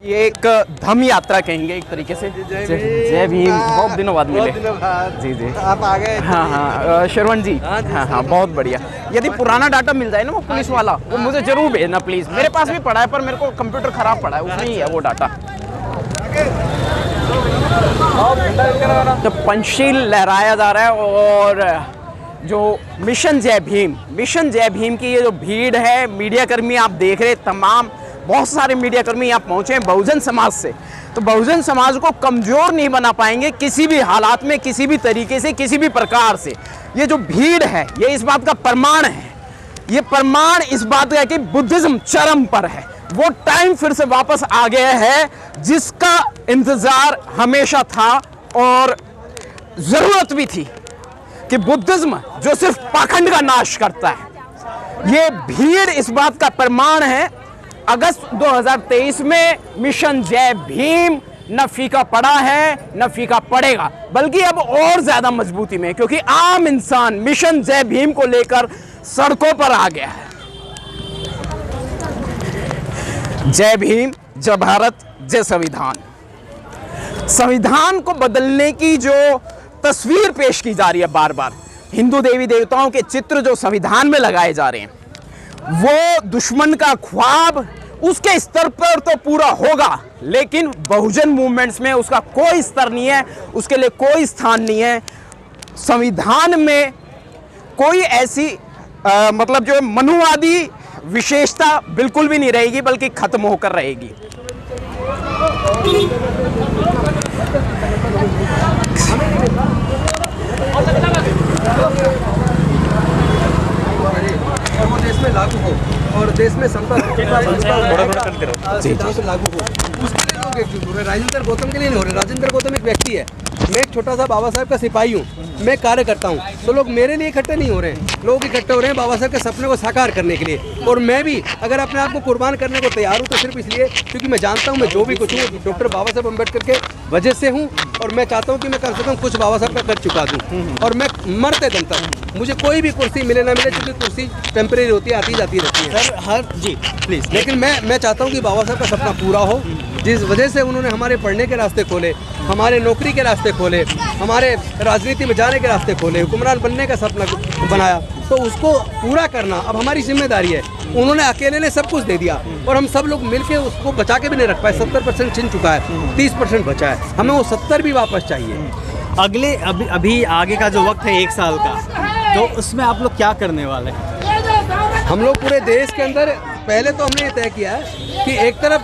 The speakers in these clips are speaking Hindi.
ये एक धम यात्रा कहेंगे एक तरीके से। जय भीम। बहुत दिनों बाद मिले। जी जी आप आ गए। हाँ श्रवण जी। हाँ बहुत बढ़िया। यदि पुराना डाटा मिल जाए ना वो पुलिस वाला, वो मुझे जरूर भेजना प्लीज़। मेरे पास भी पड़ा है पर मेरे को कंप्यूटर ख़राब पड़ा है, उसमें ही है वो डाटा। तो पंचशील लहराया जा रहा है और जो मिशन जय भीम की ये जो भीड़ है, मीडिया कर्मी आप देख रहे तमाम, बहुत सारे मीडिया कर्मी यहाँ पहुँचे हैं बहुजन समाज से। तो बहुजन समाज को कमज़ोर नहीं बना पाएंगे किसी भी हालात में, किसी भी तरीके से, किसी भी प्रकार से। ये जो भीड़ है ये इस बात का प्रमाण है, ये प्रमाण इस बात का है कि बुद्धिज़्म चरम पर है। वो टाइम फिर से वापस आ गया है जिसका इंतज़ार हमेशा था और ज़रूरत भी थी, कि बुद्धिज़्म जो सिर्फ पाखंड का नाश करता है। ये भीड़ इस बात का प्रमाण है। अगस्त 2023 में मिशन जय भीम न फीका पड़ा है न फीका पड़ेगा, बल्कि अब और ज़्यादा मजबूती में, क्योंकि आम इंसान मिशन जय भीम को लेकर सड़कों पर आ गया है। जय भीम, जय भारत, जय संविधान। संविधान को बदलने की जो तस्वीर पेश की जा रही है बार बार, हिंदू देवी देवताओं के चित्र जो संविधान में लगाए जा रहे हैं, वो दुश्मन का ख्वाब उसके स्तर पर तो पूरा होगा, लेकिन बहुजन मूवमेंट्स में उसका कोई स्तर नहीं है, उसके लिए कोई स्थान नहीं है। संविधान में कोई ऐसी मतलब जो मनुवादी विशेषता बिल्कुल भी नहीं रहेगी, बल्कि खत्म होकर रहेगी। और वो देश में लागू हो और देश में सिद्धांत लागू हो, उसके लिए लोग एकजुट हो रहे। राजेंद्र गौतम के लिए नहीं हो रहे। राजेंद्र गौतम एक व्यक्ति है, मैं एक छोटा सा बाबा साहब का सिपाही हूँ, मैं कार्य करता हूँ। तो लोग मेरे लिए इकट्ठे नहीं हो रहे हैं, लोग इकट्ठे हो रहे हैं बाबा साहब के सपने को साकार करने के लिए। और मैं भी अगर अपने आप को कुर्बान करने को तैयार हूँ तो सिर्फ इसलिए क्योंकि मैं जानता हूँ मैं जो भी कुछ हूँ डॉक्टर बाबा साहब अम्बेडकर के वजह से हूँ, और मैं चाहता हूँ कि मैं कम से कम कुछ बाबा साहब का कर चुका दूँ। और मैं मरते दम तक मुझे कोई भी कुर्सी मिले ना मिले, क्योंकि कुर्सी टेम्परेरी होती है, आती जाती रहती है सर। Her ji please. लेकिन मैं चाहता हूँ कि बाबा साहब का सपना पूरा हो, जिस वजह से उन्होंने हमारे पढ़ने के रास्ते खोले, हमारे नौकरी के रास्ते खोले, हमारे राजनीति में जाने के रास्ते खोले, हुक्मरान बनने का सपना बनाया, तो उसको पूरा करना अब हमारी जिम्मेदारी है। उन्होंने अकेले ने सब कुछ दे दिया और हम सब लोग मिलके उसको बचा के भी नहीं रख पाए। 70% छिन चुका है, 30% बचा है, हमें वो 70 भी वापस चाहिए। अगले अभी आगे का जो वक्त है 1 साल का, तो उसमें आप लोग क्या करने वाले हैं? हम लोग पूरे देश के अंदर पहले तो हमने ये तय किया है कि एक तरफ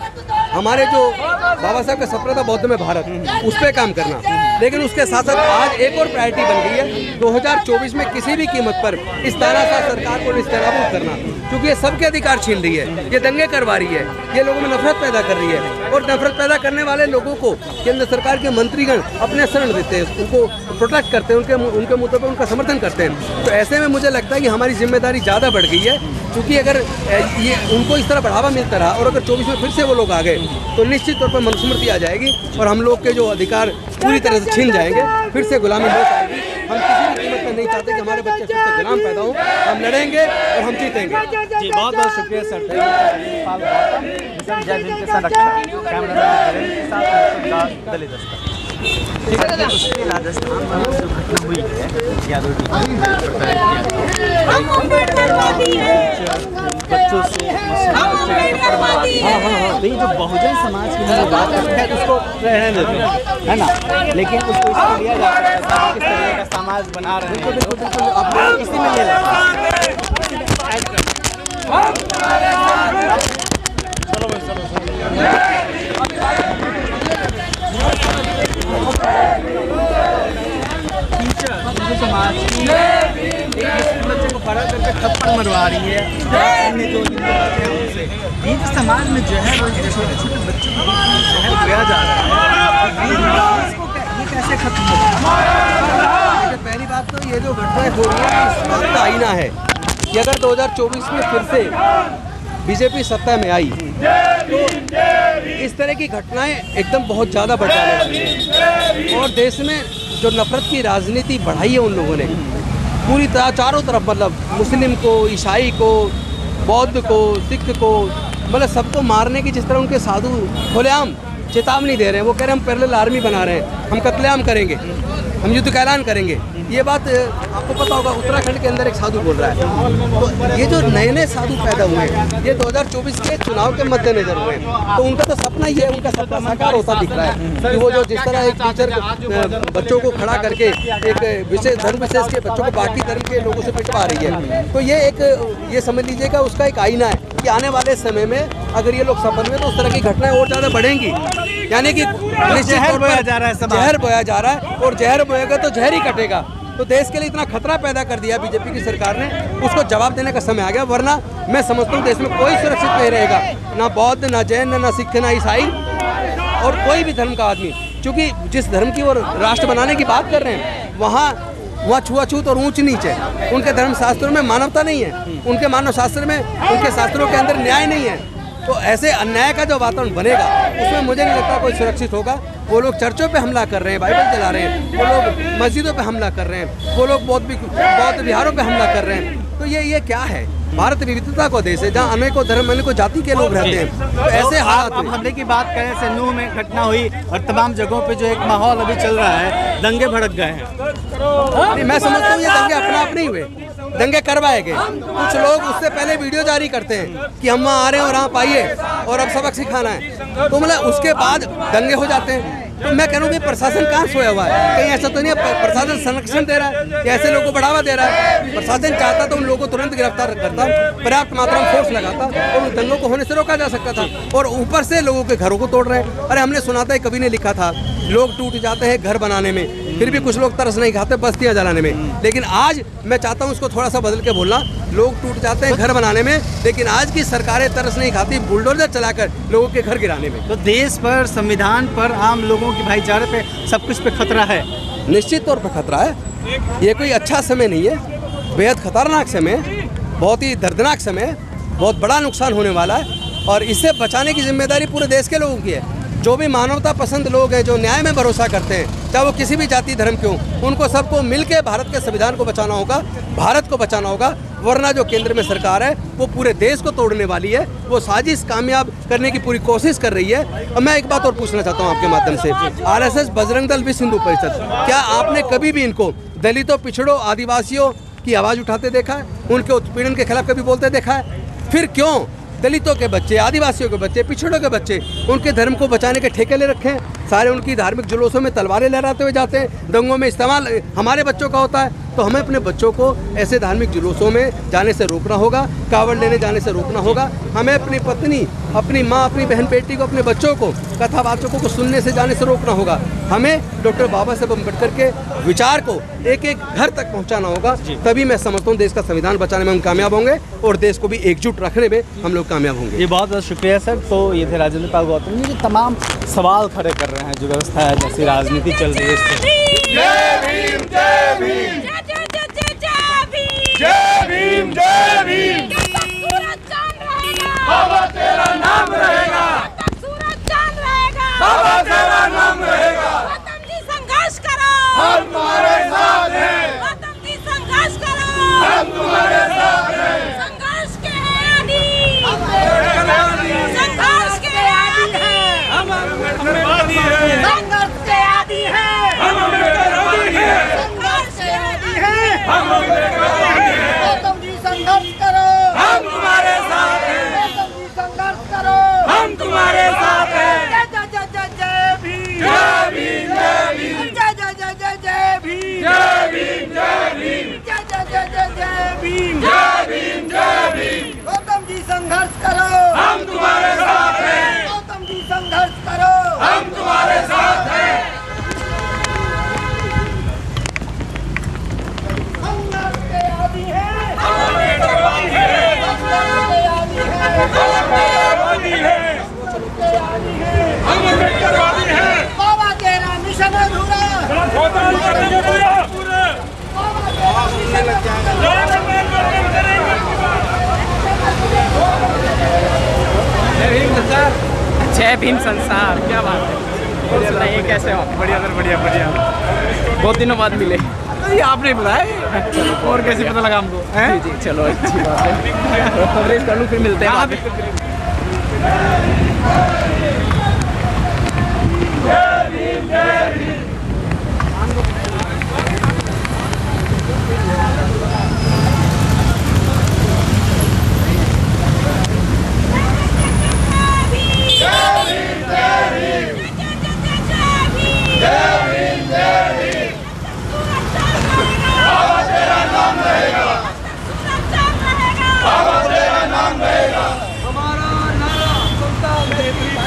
हमारे जो बाबा साहब का सपना था बौद्ध में भारत, उस पर काम करना, लेकिन उसके साथ साथ आज एक और प्रायोरिटी बन गई है 2024 में किसी भी कीमत पर इस तानाशाह सरकार को निस्तेनाबूद करना, क्योंकि ये सबके अधिकार छीन रही है, ये दंगे करवा रही है, ये लोगों में नफरत पैदा कर रही है। और नफरत पैदा करने वाले लोगों को केंद्र सरकार के मंत्रीगण अपने शरण देते हैं, उनको प्रोटेक्ट करते हैं, उनके मुद्दों पर उनका समर्थन करते हैं। तो ऐसे में मुझे लगता है कि हमारी जिम्मेदारी ज़्यादा बढ़ गई है, क्योंकि अगर ये उनको इस तरह बढ़ावा मिलता रहा और अगर 24 में फिर से वो लोग आ गए तो निश्चित तौर पर मनुस्मृति आ जाएगी और हम लोग के जो अधिकार पूरी तरह से छीन जाएंगे, फिर से गुलामी हो जाएगी। हम किसी भी कीमत पर नहीं चाहते कि हमारे बच्चे फिर से गुलाम पैदा हों। हम लड़ेंगे और हम जीतेंगे। जी बहुत बहुत शुक्रिया सर। जय भीम के साथ राजस्थान में जो घटना हुई है बच्चों से, तो ये जो बहुजन समाज की जो बात है उसको रहने देते हैं, है ना, लेकिन उसको इसको लिया जाता है किस तरह का समाज बना रहे हैं। बिल्कुल आप इसी में ले समाज की बच्चे को खड़ा करके थप्पड़ मरवा रही है, अन्य जो ये जो समाज में जो है वो छोटे छोटे बच्चों को जहर दिया जा रहा है, ये कैसे खत्म होगा? पहली बात तो ये जो घटनाएं हो रही है इस बात का आईना है कि अगर 2024 में फिर से बीजेपी सत्ता में आई तो इस तरह की घटनाएं एकदम बहुत ज़्यादा बढ़ जाने वाली हैं। और देश में जो नफरत की राजनीति बढ़ाई है उन लोगों ने पूरी तरह चारों तरफ, मतलब मुस्लिम को, ईसाई को, बौद्ध को, सिख को, मतलब सबको मारने की जिस तरह उनके साधु खुलेआम चेतावनी दे रहे हैं। वो कह रहे हैं हम पैरेलल आर्मी बना रहे हैं, हम कत्लेआम करेंगे, हम युद्ध का ऐलान करेंगे। ये बात आपको पता होगा, उत्तराखंड के अंदर एक साधु बोल रहा है। तो ये जो नए नए साधु पैदा हुए हैं, ये 2024 के चुनाव के मद्देनजर हुए हैं। तो उनका तो सपना ही है, उनका सपना साकार होता दिख रहा है कि वो जो जिस तरह एक टीचर बच्चों को खड़ा करके एक विशेष धर्म विशेष के बच्चों को बाकी धर्म के लोगों से पिटवा रही है। तो ये समझ लीजिएगा उसका एक आईना है कि आने वाले समय में अगर ये लोग सफल हुए तो उस तरह की घटनाएं और ज़्यादा बढ़ेंगी। यानी कि निश्चित तौर पर जहर बोया जा रहा है, और जहर बोएगा तो जहर ही कटेगा। तो देश के लिए इतना खतरा पैदा कर दिया बीजेपी की सरकार ने, उसको जवाब देने का समय आ गया। वरना मैं समझता हूँ देश में कोई सुरक्षित नहीं रहेगा, ना बौद्ध, ना जैन, ना सिख, ना ईसाई और कोई भी धर्म का आदमी। क्योंकि जिस धर्म की वो राष्ट्र बनाने की बात कर रहे हैं, वहाँ छुआछूत और ऊंच नीच है। उनके धर्म शास्त्रों में मानवता नहीं है, उनके मानव शास्त्र में, उनके शास्त्रों के अंदर न्याय नहीं है। तो ऐसे अन्याय का जो वातावरण बनेगा उसमें मुझे नहीं लगता कोई सुरक्षित होगा। वो लोग चर्चों पे हमला कर रहे हैं, बाइबल जला रहे हैं, वो लोग मस्जिदों पे हमला कर रहे हैं, वो लोग बौद्ध विहारों पे हमला कर रहे हैं। तो ये क्या है? भारत विविधता को देश है जहाँ अनेकों धर्म अनेकों जाति के लोग रहते हैं। तो ऐसे हालात अब हमले की बात करें, सिन्नू में घटना हुई और तमाम जगहों पे जो एक माहौल अभी चल रहा है, दंगे भड़क गए हैं। मैं समझता हूँ ये दंगे अपने आप नहीं हुए, दंगे करवाए गए। कुछ लोग उससे पहले वीडियो जारी करते हैं कि हम वहाँ आ रहे हैं और आप आइए और अब सबक सिखाना है, तो मतलब उसके बाद दंगे हो जाते हैं। तो मैं कह रहा हूँ कि प्रशासन कहाँ सोया हुआ है? कहीं ऐसा तो नहीं है प्रशासन संरक्षण दे रहा है या ऐसे लोगों को बढ़ावा दे रहा है? प्रशासन चाहता तो उन लोगों को तुरंत गिरफ्तार करता, पर्याप्त मात्रा में फोर्स लगाता और उन दंगों को होने से रोका जा सकता था। और ऊपर से लोगों के घरों को तोड़ रहे हैं। अरे हमने सुना था, कभी ने लिखा था, लोग टूट जाते हैं घर बनाने में, फिर भी कुछ लोग तरस नहीं खाते बस्तियां जलाने में। लेकिन आज मैं चाहता हूं उसको थोड़ा सा बदल के बोलना, लोग टूट जाते हैं घर बनाने में, लेकिन आज की सरकारें तरस नहीं खाती बुलडोजर चलाकर लोगों के घर गिराने में। तो देश पर, संविधान पर, आम लोगों के भाईचारे पे, सब कुछ पे खतरा है। निश्चित तौर पर खतरा है। ये कोई अच्छा समय नहीं है, बेहद खतरनाक समय, बहुत ही दर्दनाक समय, बहुत बड़ा नुकसान होने वाला है। और इससे बचाने की जिम्मेदारी पूरे देश के लोगों की है। जो भी मानवता पसंद लोग हैं, जो न्याय में भरोसा करते हैं, चाहे वो किसी भी जाति धर्म के हों, उनको सबको मिलकर भारत के संविधान को बचाना होगा, भारत को बचाना होगा। वरना जो केंद्र में सरकार है वो पूरे देश को तोड़ने वाली है, वो साजिश कामयाब करने की पूरी कोशिश कर रही है। और मैं एक बात और पूछना चाहता हूँ आपके माध्यम से, आरएसएस, बजरंग दल, विश्व हिंदू परिषद, क्या आपने कभी भी इनको दलितों, पिछड़ों, आदिवासियों की आवाज़ उठाते देखा है? उनके उत्पीड़न के खिलाफ कभी बोलते देखा है? फिर क्यों दलितों के बच्चे, आदिवासियों के बच्चे, पिछड़ों के बच्चे उनके धर्म को बचाने के ठेके ले रखे हैं? सारे उनकी धार्मिक जुलूसों में तलवारें लहराते हुए जाते हैं, दंगों में इस्तेमाल हमारे बच्चों का होता है। तो हमें अपने बच्चों को ऐसे धार्मिक जुलूसों में जाने से रोकना होगा, कावड़ लेने जाने से रोकना होगा। हमें अपनी पत्नी, अपनी माँ, अपनी बहन बेटी को, अपने बच्चों को, कथावाचकों को सुनने से जाने से रोकना होगा। हमें डॉक्टर बाबा साहब अम्बेडकर के विचार को एक एक घर तक पहुँचाना होगा। तभी मैं समझता हूँ देश का संविधान बचाने में हम कामयाब होंगे और देश को भी एकजुट रखने में हम लोग कामयाब होंगे। ये बहुत बहुत शुक्रिया सर। तो ये थे राजेंद्र पाल गौतम जी, जो तमाम सवाल खड़े कर रहे हैं, जो व्यवस्था है, जैसी राजनीति चल रही है इस पर। जय भीम, जय भीम, जय भीम, जय भीम। बाबा तेरा नाम रहेगा, बाबा तेरा नाम रहेगा। संघर्ष करो, हम तुम्हारे साथ हैं, संघर्ष करो, हम तुम्हारे साथ हैं। संघर्ष के आदि, संघर्ष के आदि है, हम अम्बेडकरवादी हैं, संघर्ष के आदि है, हम अम्बेडकरवादी हैं, संघर्ष के आदि है, हम अम्बेडकरवादी हैं। गौतम जी संघर्ष करो, हम तुम्हारे साथ हैं, गौतम जी संघर्ष करो, हम तुम्हारे साथ हैं। जय जय जय जय जय भीम, जय भीम, जय भीम, जय जय जय जय जय भीम, जय भीम, जय भीम, जय जय जय जय जय भीम, जय भीम, जय भीम। गौतम जी संघर्ष करो, हम तुम्हारे साथ हैं, गौतम जी संघर्ष करो, हम तुम्हारे साथ हैं। संघर्ष के आदि है, हम अम्बेडकरवादी हैं, संघर्ष के आदि है, हम अम्बेडकरवादी हैं, के आदि है। हम अम्बेडकरवादी हैं। बाबा तेरा मिशन अधूरा, खत्म करेंगे पूरा, बाबा तेरा मिशन अधूरा। जय भीम संसार, क्या बात है। और सुनाइए कैसे हो? बढ़िया सर, बढ़िया बढ़िया। बहुत दिनों बाद मिले। ये आपने बुलाया और कैसे पता लगा हमको? जी जी, चलो अच्छी बात है। कवरेज कर लूँ, फिर मिलते हैं बाद में।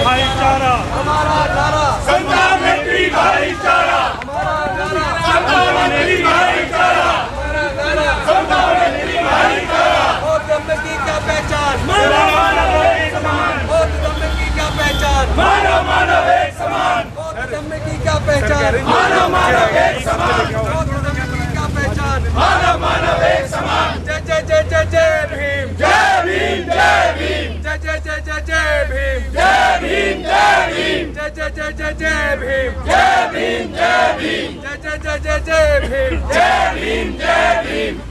भाईचारा, हमारा नारा, समता मैत्री भाईचारा, समता मैत्री भाईचारा, समता मैत्री भाईचारा। बौद्ध धर्म की क्या पहचान, मानव मानव एक समान, बौद्ध धर्म की क्या पहचान, मानव मानव एक समान, बौद्ध धर्म की क्या पहचान, मानव मानव एक समान, बौद्ध धर्म की क्या पहचान, मानव मानव एक समान। जय जय जय जय जय भीम, जय भीम, जय भीम, जय जय जय जय जय भीम, जय भीम, जय भीम, जय जय जय जय जय भीम, जय भीम, जय भीम, जय जय जय जय जय भीम, जय भीम, जय भीम।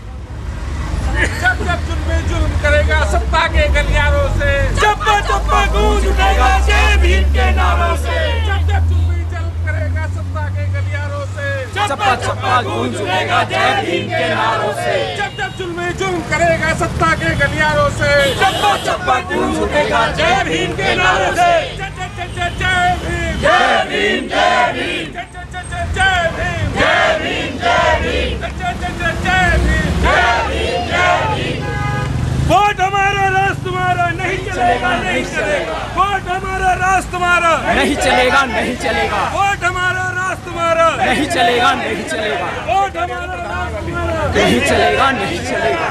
जब जब जुल्म जुल्म करेगा सत्ता के गलियारों से, जब जब गूंज उठेगा जय भीम के नारों से, जब जब जुल्म जुल्म करेगा सत्ता के गलियारों से, चप्पा चप्पा गूंज उठेगा जय भीम के नारों से, जब जब जुल्म जुल्म करेगा सत्ता के गलियारों से, चप्पा चप्पा गूंज उठेगा जय भीम के नारों से। जय जय जय जय जय भीम, जय भीम, जय भीम, जय जय जय जय जय भीम, जय भीम, जय भीम, जय जय जय जय जय भीम, जय भीम, जय भीम। वोट हमारा राज तुम्हारा, नहीं चलेगा नहीं चलेगा, वोट हमारा राज तुम्हारा, नहीं चलेगा नहीं चलेगा, वोट हमारा राज तुम्हारा, नहीं चलेगा नहीं चलेगा, वोट हमारा राज तुम्हारा, नहीं चलेगा नहीं चलेगा।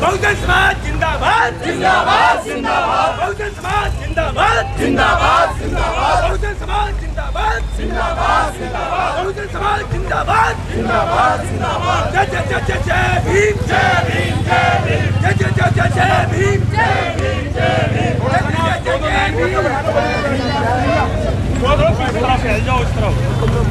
बहुजन समाज जिंदाबाद जिंदाबाद जिंदाबाद, बहुजन समाज जिंदाबाद जिंदाबाद जिंदाबाद, बहुजन समाज जिंदाबाद जिंदाबाद जिंदाबाद, बहुजन समाज जिंदाबाद जिंदाबाद जिंदाबाद। जय जय जय जय जय भीम, जय भीम, जय भीम, जय जय जय जय जय भीम, जय